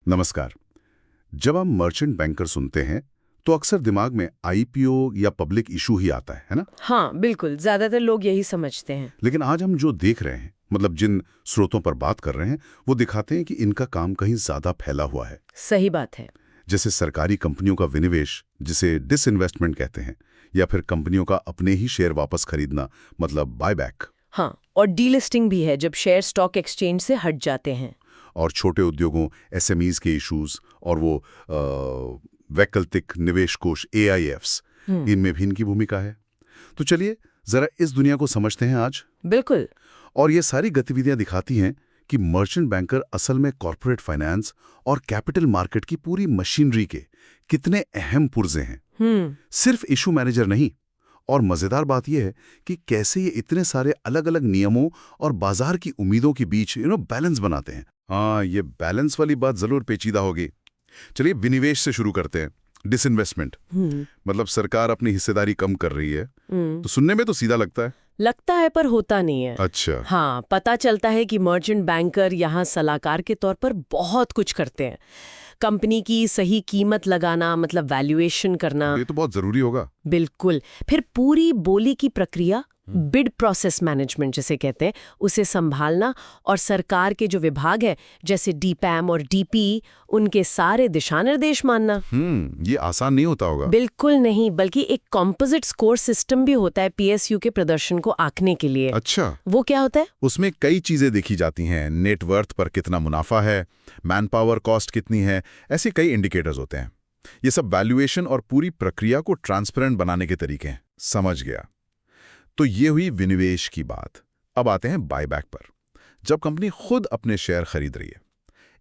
नमस्कार। जब हम मर्चेंट बैंकर सुनते हैं तो अक्सर दिमाग में आईपीओ या पब्लिक इशू ही आता है ना? हाँ बिल्कुल, ज्यादातर लोग यही समझते हैं। लेकिन आज हम जो देख रहे हैं, मतलब जिन स्रोतों पर बात कर रहे हैं, वो दिखाते हैं कि इनका काम कहीं ज्यादा फैला हुआ है। सही बात है। जैसे सरकारी कंपनियों का विनिवेश, जिसे डिसइन्वेस्टमेंट कहते हैं, या फिर कंपनियों का अपने ही शेयर वापस खरीदना, मतलब बायबैक। हाँ, और डीलिस्टिंग भी है, जब शेयर स्टॉक एक्सचेंज से हट जाते हैं। और छोटे उद्योगों, एसएमईज के इश्यूज, और वो वैकल्पिक निवेश कोष एआईएफ्स, इनमें भी इनकी भूमिका है। तो चलिए जरा इस दुनिया को समझते हैं आज। बिल्कुल। और ये सारी गतिविधियां दिखाती हैं कि मर्चेंट बैंकर असल में कॉर्पोरेट फाइनेंस और कैपिटल मार्केट की पूरी मशीनरी के कितने अहम पुर्जे हैं। सिर्फ इशू मैनेजर नहीं। और मजेदार बात यह है कि कैसे ये इतने सारे अलग अलग नियमों और बाजार की उम्मीदों के बीच बैलेंस बनाते हैं। हाँ, ये बैलेंस वाली बात जरूर पेचीदा होगी। चलिए विनिवेश से शुरू करते हैं। डिसइन्वेस्टमेंट मतलब सरकार अपनी हिस्सेदारी कम कर रही है। तो सुनने में तो सीधा लगता है पर होता नहीं है। अच्छा। हाँ, पता चलता है कि मर्चेंट बैंकर यहाँ सलाहकार के तौर पर बहुत कुछ करते हैं। कंपनी की सही कीमत लगाना, मतलब वैल्यूएशन करना। ये तो बहुत जरूरी होगा। बिल्कुल। फिर पूरी बोली की प्रक्रिया, बिड प्रोसेस मैनेजमेंट जिसे कहते हैं, उसे संभालना। और सरकार के जो विभाग है जैसे डीपैम और डीपी, उनके सारे दिशा निर्देश मानना। ये आसान नहीं होता होगा। बिल्कुल नहीं, बल्कि एक कॉम्पोजिट स्कोर सिस्टम भी होता है पीएसयू के प्रदर्शन को आंकने के लिए। अच्छा। वो क्या होता है? उसमें कई चीजें देखी जाती हैं। नेटवर्थ पर कितना मुनाफा है, मैन पावर कॉस्ट कितनी है, ऐसे कई इंडिकेटर्स होते हैं। ये सब वैल्यूएशन और पूरी प्रक्रिया को ट्रांसपेरेंट बनाने के तरीके हैं। समझ गया। तो ये हुई विनिवेश की बात। अब आते हैं बायबैक पर, जब कंपनी खुद अपने शेयर खरीद रही है।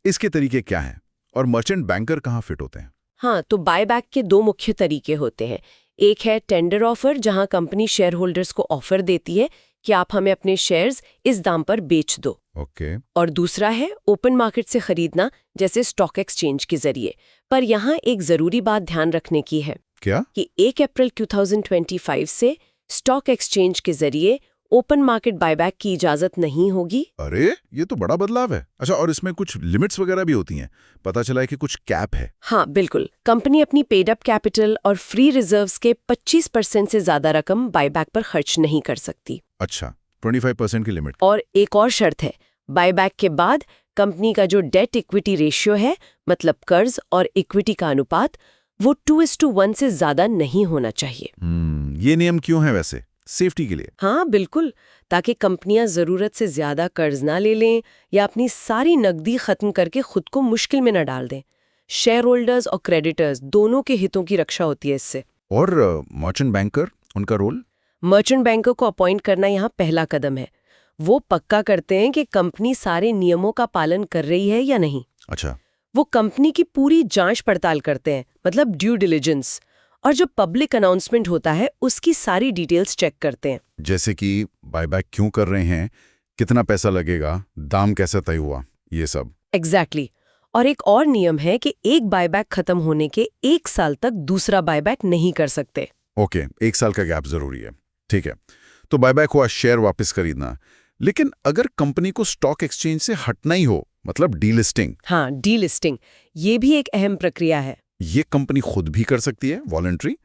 इसके तरीके क्या हैं और मर्चेंट बैंकर कहाँ फिट होते हैं? हाँ, तो बायबैक के दो मुख्य तरीके होते हैं। एक है टेंडर ऑफर, जहां कंपनी शेयर होल्डर्स को ऑफर देती है कि आप हमें अपने शेयर्स इस दाम पर बेच दो। ओके। और दूसरा है ओपन मार्केट से खरीदना, जैसे स्टॉक एक्सचेंज के जरिए। पर यहाँ एक जरूरी बात ध्यान रखने की है। क्या? कि 1 अप्रैल 2025 से स्टॉक एक्सचेंज के जरिए ओपन मार्केट बायबैक की इजाजत नहीं होगी। अरे, ये तो बड़ा बदलाव है। अच्छा, और इसमें कुछ लिमिट्स वगैरह भी होती हैं? पता चला है कि कुछ कैप है। हाँ बिल्कुल, कंपनी अपनी पेड अप कैपिटल और फ्री रिजर्व्स के 25% से ज्यादा रकम बायबैक पर खर्च नहीं कर सकती। अच्छा, 25% की लिमिट। और एक और शर्त है, बायबैक के बाद कंपनी का जो डेट इक्विटी रेशियो है, मतलब कर्ज और इक्विटी का अनुपात, वो 2:1 से ज्यादा नहीं होना चाहिए। ये नियम क्यों है वैसे? सेफ्टी के लिए? हाँ बिल्कुल, ताकि कंपनियां जरूरत से ज्यादा कर्ज ना ले लें या अपनी सारी नकदी खत्म करके खुद को मुश्किल में न डाल दें। शेयर होल्डर्स और क्रेडिटर्स दोनों के हितों की रक्षा होती है इससे। और मर्चेंट बैंकर, उनका रोल? मर्चेंट बैंकर को अपॉइंट करना यहाँ पहला कदम है। वो पक्का करते हैं कि कंपनी सारे नियमों का पालन कर रही है या नहीं। अच्छा। वो कंपनी की पूरी जांच पड़ताल करते हैं, मतलब ड्यू डिलिजेंस। और जो पब्लिक अनाउंसमेंट होता है उसकी सारी डिटेल्स चेक करते हैं। जैसे कि बायबैक क्यों कर रहे हैं, कितना पैसा लगेगा, दाम कैसे तय हुआ, ये सब। एग्जैक्टली। और एक और नियम है कि एक बायबैक खत्म होने के 1 साल तक दूसरा बायबैक नहीं कर सकते। ओके, 1 साल का गैप जरूरी है। ठीक है। तो बायबैक हुआ शेयर वापस खरीदना। लेकिन अगर कंपनी को स्टॉक एक्सचेंज से हटना ही हो, मतलब डीलिस्टिंग। हाँ, डीलिस्टिंग, ये भी एक अहम प्रक्रिया है। ये कंपनी खुद भी कर सकती है, वॉलंटरी,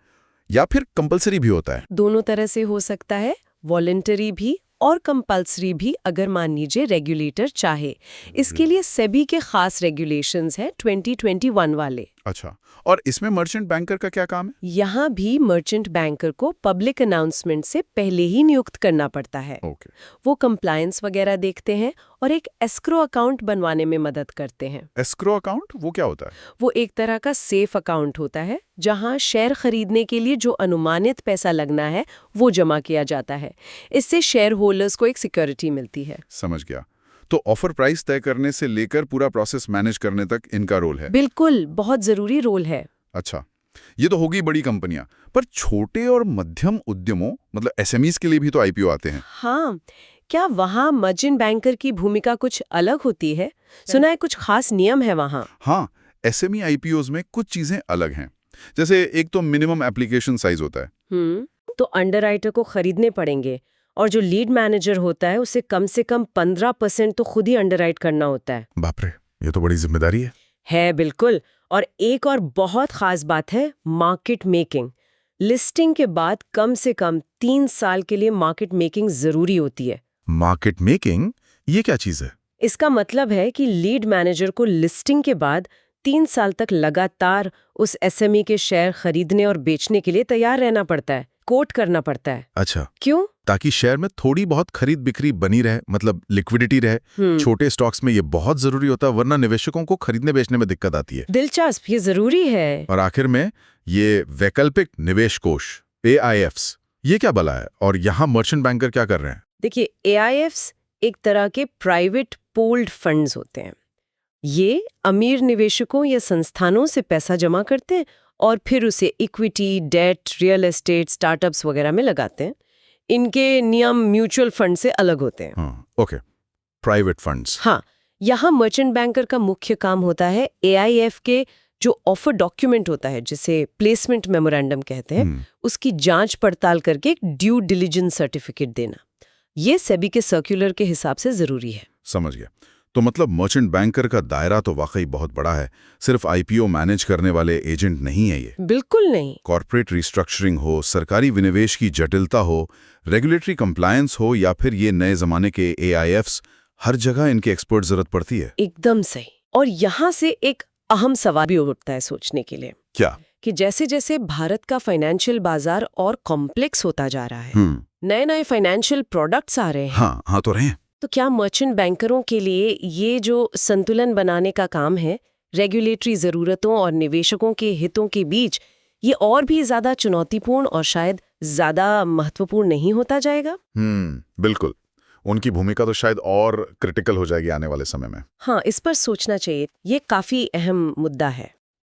या फिर कंपलसरी भी होता है? दोनों तरह से हो सकता है, वॉलंटरी भी और कंपल्सरी भी, अगर मान लीजिए रेगुलेटर चाहे। इसके लिए सेबी के खास रेगुलेशंस हैं, 2021 वाले। अच्छा, और इसमें मर्चेंट बैंकर का क्या काम है? यहाँ भी मर्चेंट बैंकर को पब्लिक अनाउंसमेंट से पहले ही नियुक्त करना पड़ता है। ओके। वो कंप्लायंस वगैरह देखते हैं और एक एस्क्रो अकाउंट बनवाने में मदद करते हैं। एस्क्रो अकाउंट वो क्या होता है? वो एक तरह का सेफ अकाउंट होता है, जहां शेयर खरीदने के लिए जो अनुमानित पैसा लगना है वो जमा किया जाता है। इससे शेयर होल्डर्स को एक सिक्योरिटी मिलती है। समझ गया। तो ऑफर प्राइस तय करने से लेकर पूरा प्रोसेस मैनेज करने तक इनका रोल है? बिल्कुल, बहुत जरूरी रोल है। अच्छा, ये तो होगी बड़ी कंपनियां, पर छोटे और मध्यम उद्यमों, मतलब एसएमईज के लिए भी तो आईपीओ आते हैं। हाँ, क्या वहाँ मर्चेंट बैंकर की भूमिका कुछ अलग होती है? सुना है कुछ खास नियम है वहाँ। हाँ, एसएमई आईपीओज में कुछ चीजें अलग हैं। जैसे एक तो मिनिमम एप्लीकेशन साइज होता है। तो अंडरराइटर को खरीदने पड़ेंगे, और जो लीड मैनेजर होता है उसे कम से कम 15% तो खुद ही अंडरराइट करना होता है। बाप रे, ये तो बड़ी जिम्मेदारी है। है बिल्कुल। और एक और बहुत खास बात है मार्केट मेकिंग। लिस्टिंग के बाद कम से कम 3 साल के लिए मार्केट मेकिंग जरूरी होती है। मार्केट मेकिंग, ये क्या चीज है? इसका मतलब है कि लीड मैनेजर को लिस्टिंग के बाद 3 साल तक लगातार उस एसएमई के शेयर खरीदने और बेचने के लिए तैयार रहना पड़ता है, कोट करना पड़ता है। अच्छा, क्यों? ताकि शेयर में थोड़ी बहुत खरीद बिक्री बनी रहे, मतलब लिक्विडिटी रहे। छोटे स्टॉक्स में ये बहुत जरूरी होता है, वरना निवेशकों को खरीदने बेचने में दिक्कत आती है। दिलचस्प, ये जरूरी है। और आखिर में ये वैकल्पिक निवेश कोष AIFs, ये क्या भला है और यहाँ मर्चेंट बैंकर क्या कर रहे हैं? देखिए, AIFs एक तरह के प्राइवेट पूल्ड फंड्स होते हैं। ये अमीर निवेशकों या संस्थानों से पैसा जमा करते हैं और फिर उसे equity, debt, real estate, startups वगैरह में लगाते हैं। इनके नियम म्यूचुअल फंड से अलग होते हैं। Okay, private funds. हाँ, यहाँ मर्चेंट बैंकर का मुख्य काम होता है AIF के जो ऑफर डॉक्यूमेंट होता है, जिसे प्लेसमेंट मेमोरेंडम कहते हैं, उसकी जांच पड़ताल करके एक ड्यू डिलिजेंस सर्टिफिकेट देना। ये सेबी के सर्कुलर के हिसाब से जरूरी है। समझ गया। तो मतलब मर्चेंट बैंकर का दायरा तो वाकई बहुत बड़ा है। सिर्फ IPO मैनेज करने वाले एजेंट नहीं है ये। बिल्कुल नहीं। कॉर्पोरेट रिस्ट्रक्चरिंग हो, सरकारी विनिवेश की जटिलता हो, रेगुलेटरी कंप्लायंस हो या फिर ये नए जमाने के AIFs, हर जगह इनके एक्सपर्ट जरूरत पड़ती है। एकदम सही। और यहाँ से एक अहम सवाल भी उठता है सोचने के लिए। क्या? कि जैसे जैसे भारत का फाइनेंशियल बाजार और कॉम्प्लेक्स होता जा रहा है, नए नए फाइनेंशियल प्रोडक्ट्स आ रहे हैं। हाँ तो रहे हैं। तो क्या मर्चेंट बैंकरों के लिए ये जो संतुलन बनाने का काम है, रेगुलेटरी जरूरतों और निवेशकों के हितों के बीच, ये और भी ज्यादा चुनौतीपूर्ण और शायद ज्यादा महत्वपूर्ण नहीं होता जाएगा? बिल्कुल। उनकी भूमिका तो शायद और क्रिटिकल हो जाएगी आने वाले समय में। हाँ, इस पर सोचना चाहिए। ये काफी अहम मुद्दा है।